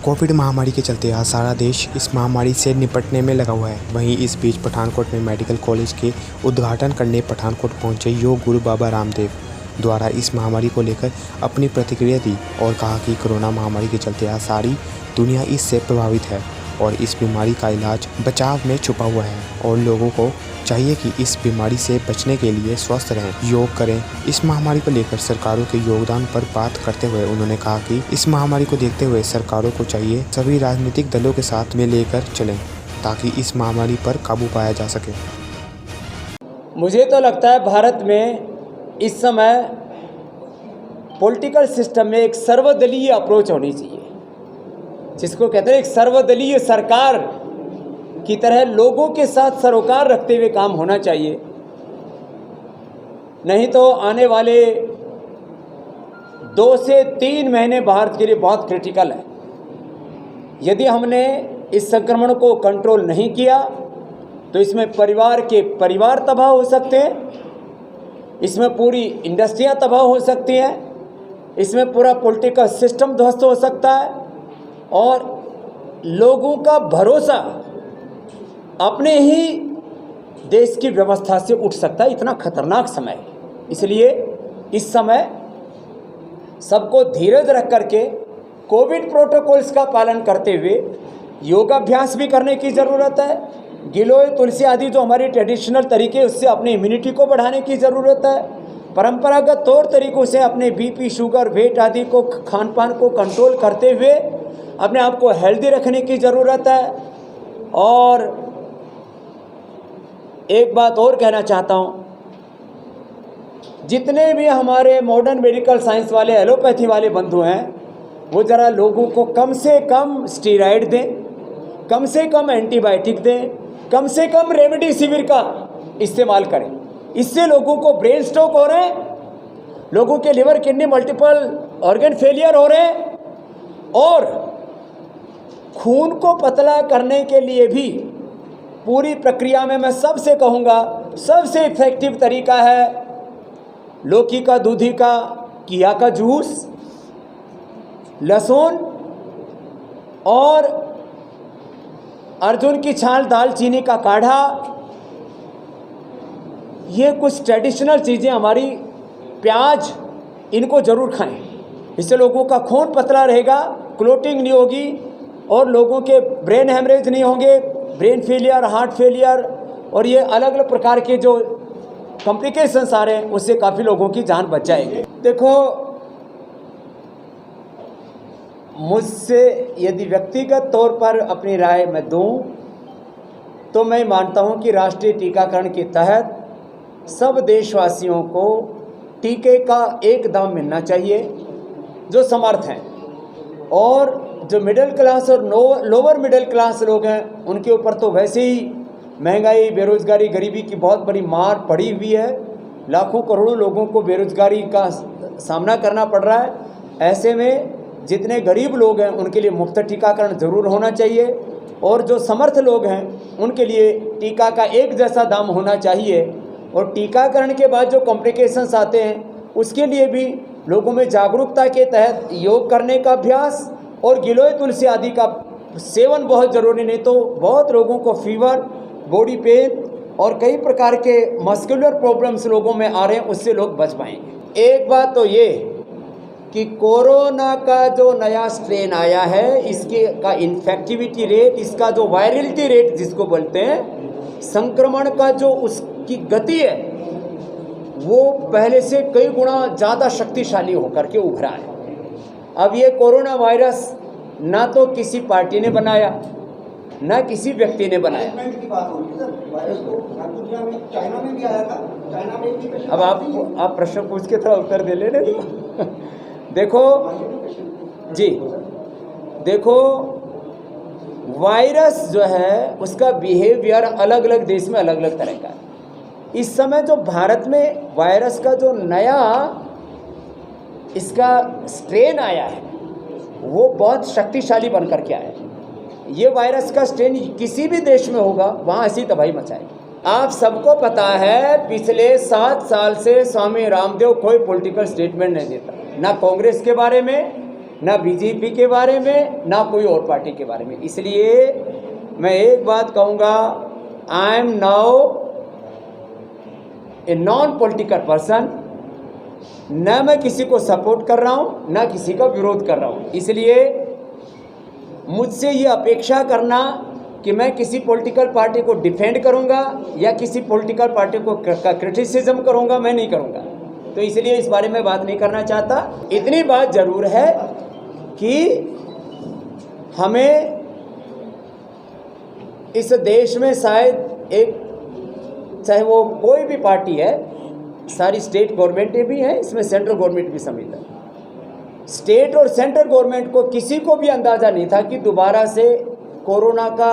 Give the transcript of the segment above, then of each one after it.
Covid महामारी के चलते आज सारा देश इस महामारी से निपटने में लगा हुआ है। वहीं इस बीच पठानकोट में मेडिकल कॉलेज के उद्घाटन करने पठानकोट पहुंचे योग गुरु बाबा रामदेव द्वारा इस महामारी को लेकर अपनी प्रतिक्रिया दी और कहा कि कोरोना महामारी के चलते आज सारी दुनिया इससे प्रभावित है और इस बीमारी का इलाज बचाव में छुपा हुआ है और लोगों को चाहिए कि इस बीमारी से बचने के लिए स्वस्थ रहें, योग करें। इस महामारी को लेकर सरकारों के योगदान पर बात करते हुए उन्होंने कहा कि इस महामारी को देखते हुए सरकारों को चाहिए सभी राजनीतिक दलों के साथ में लेकर चलें ताकि इस महामारी पर काबू पाया जा सके। मुझे तो लगता है भारत में इस समय पॉलिटिकल सिस्टम में एक सर्वदलीय अप्रोच होनी चाहिए, जिसको कहते हैं एक सर्वदलीय सरकार की तरह लोगों के साथ सरोकार रखते हुए काम होना चाहिए। नहीं तो आने वाले 2 से 3 महीने भारत के लिए बहुत क्रिटिकल है। यदि हमने इस संक्रमण को कंट्रोल नहीं किया तो इसमें परिवार के परिवार तबाह हो सकते हैं, इसमें पूरी इंडस्ट्रियां तबाह हो सकती हैं, इसमें पूरा पॉलिटिकल सिस्टम ध्वस्त हो सकता है और लोगों का भरोसा अपने ही देश की व्यवस्था से उठ सकता है। इतना खतरनाक समय है, इसलिए इस समय सबको धीरज रख करके कोविड प्रोटोकॉल्स का पालन करते हुए योगाभ्यास भी करने की ज़रूरत है। गिलोय, तुलसी आदि जो हमारे ट्रेडिशनल तरीके उससे अपनी इम्यूनिटी को बढ़ाने की ज़रूरत है। परंपरागत तौर तरीक़ों से अपने बीपी, शुगर, वेट आदि को खान पान को कंट्रोल करते हुए अपने आप को हेल्दी रखने की ज़रूरत है। और एक बात और कहना चाहता हूँ, जितने भी हमारे मॉडर्न मेडिकल साइंस वाले, एलोपैथी वाले बंधु हैं, वो ज़रा लोगों को कम से कम स्टीरॉयड दें, कम से कम एंटीबायोटिक दें, कम से कम रेमडेसिविर का इस्तेमाल करें। इससे लोगों को ब्रेन स्ट्रोक हो रहे हैं, लोगों के liver, kidney, multiple organ failure हो रहे हैं और खून को पतला करने के लिए भी पूरी प्रक्रिया में मैं सबसे कहूँगा सबसे इफेक्टिव तरीका है लौकी का, दूधी का, किया का जूस, लहसुन और अर्जुन की छाल, दालचीनी का काढ़ा। ये कुछ ट्रेडिशनल चीज़ें हमारी, प्याज, इनको ज़रूर खाएं। इससे लोगों का खून पतला रहेगा, क्लोटिंग नहीं होगी और लोगों के ब्रेन हेमरेज नहीं होंगे, ब्रेन फेलियर, हार्ट फेलियर और ये अलग अलग प्रकार के जो कॉम्प्लिकेशंस आ रहे हैं उससे काफ़ी लोगों की जान बच जाएगी। देखो, मुझसे यदि व्यक्तिगत तौर पर अपनी राय मैं दूं तो मैं मानता हूं कि राष्ट्रीय टीकाकरण के तहत सब देशवासियों को टीके का एक दाम मिलना चाहिए जो समर्थ हैं, और जो मिडिल क्लास और लोअर मिडिल क्लास लोग हैं उनके ऊपर तो वैसे ही महंगाई, बेरोज़गारी, गरीबी की बहुत बड़ी मार पड़ी हुई है। लाखों करोड़ों लोगों को बेरोज़गारी का सामना करना पड़ रहा है। ऐसे में जितने गरीब लोग हैं उनके लिए मुफ्त टीकाकरण ज़रूर होना चाहिए और जो समर्थ लोग हैं उनके लिए टीका का एक जैसा दाम होना चाहिए। और टीकाकरण के बाद जो कॉम्प्लिकेशंस आते हैं उसके लिए भी लोगों में जागरूकता के तहत योग करने का अभ्यास और गिलोय, तुलसी आदि का सेवन बहुत ज़रूरी। नहीं तो बहुत लोगों को फीवर, बॉडी पेन और कई प्रकार के मस्कुलर प्रॉब्लम्स लोगों में आ रहे हैं, उससे लोग बच पाएंगे। एक बात तो ये कि कोरोना का जो नया स्ट्रेन आया है, इसके का इन्फेक्टिविटी रेट, इसका जो वायरलिटी रेट जिसको बोलते हैं, संक्रमण का जो उसकी गति है वो पहले से कई गुना ज़्यादा शक्तिशाली होकर के उभरा है। अब ये कोरोना वायरस ना तो किसी पार्टी ने बनाया, ना किसी व्यक्ति ने बनाया। अब आप प्रश्न पूछ के थोड़ा उत्तर दे लेने दो। देखो जी, देखो, वायरस जो है उसका बिहेवियर अलग अलग देश में अलग अलग तरह का है। इस समय जो भारत में वायरस का जो नया इसका स्ट्रेन आया है वो बहुत शक्तिशाली बनकर के आया है। ये वायरस का स्ट्रेन किसी भी देश में होगा वहाँ ऐसी तबाही मचाएगी। आप सबको पता है पिछले 7 साल से स्वामी रामदेव कोई पॉलिटिकल स्टेटमेंट नहीं देता, ना कांग्रेस के बारे में, ना बीजेपी के बारे में, ना कोई और पार्टी के बारे में। इसलिए मैं एक बात कहूँगा, I am now a non political person. न मैं किसी को सपोर्ट कर रहा हूँ, ना किसी का विरोध कर रहा हूँ। इसलिए मुझसे ये अपेक्षा करना कि मैं किसी पॉलिटिकल पार्टी को डिफेंड करूँगा या किसी पॉलिटिकल पार्टी को क्रिटिसिज्म करूँगा, मैं नहीं करूँगा। तो इसलिए इस बारे में बात नहीं करना चाहता। इतनी बात ज़रूर है कि हमें इस देश में शायद एक, चाहे वो कोई भी पार्टी है, सारी स्टेट गवर्नमेंटें भी हैं, इसमें सेंट्रल गवर्नमेंट भी शामिल है। स्टेट और सेंट्रल गवर्नमेंट को किसी को भी अंदाज़ा नहीं था कि दोबारा से कोरोना का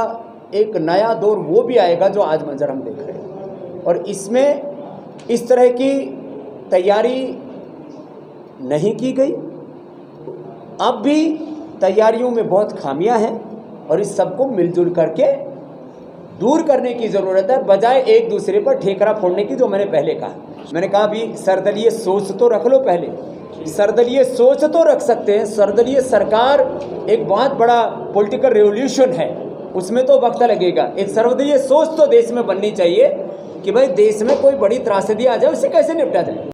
एक नया दौर वो भी आएगा जो आज मंजर हम देख रहे हैं। और इसमें इस तरह की तैयारी नहीं की गई। अब भी तैयारियों में बहुत खामियां हैं और इस सबको मिलजुल करके दूर करने की ज़रूरत है, बजाय एक दूसरे पर ठेकरा फोड़ने की, जो मैंने पहले कहा। मैंने कहा अभी सर्दलीय सोच तो रख लो, पहले सर्दलीय सोच तो रख सकते हैं। सर्दलीय सरकार एक बहुत बड़ा पॉलिटिकल रेवोल्यूशन है, उसमें तो वक्त लगेगा। एक सर्वदलीय सोच तो देश में बननी चाहिए कि भाई देश में कोई बड़ी त्रासदी आ जाए, उससे कैसे निपटा जाए।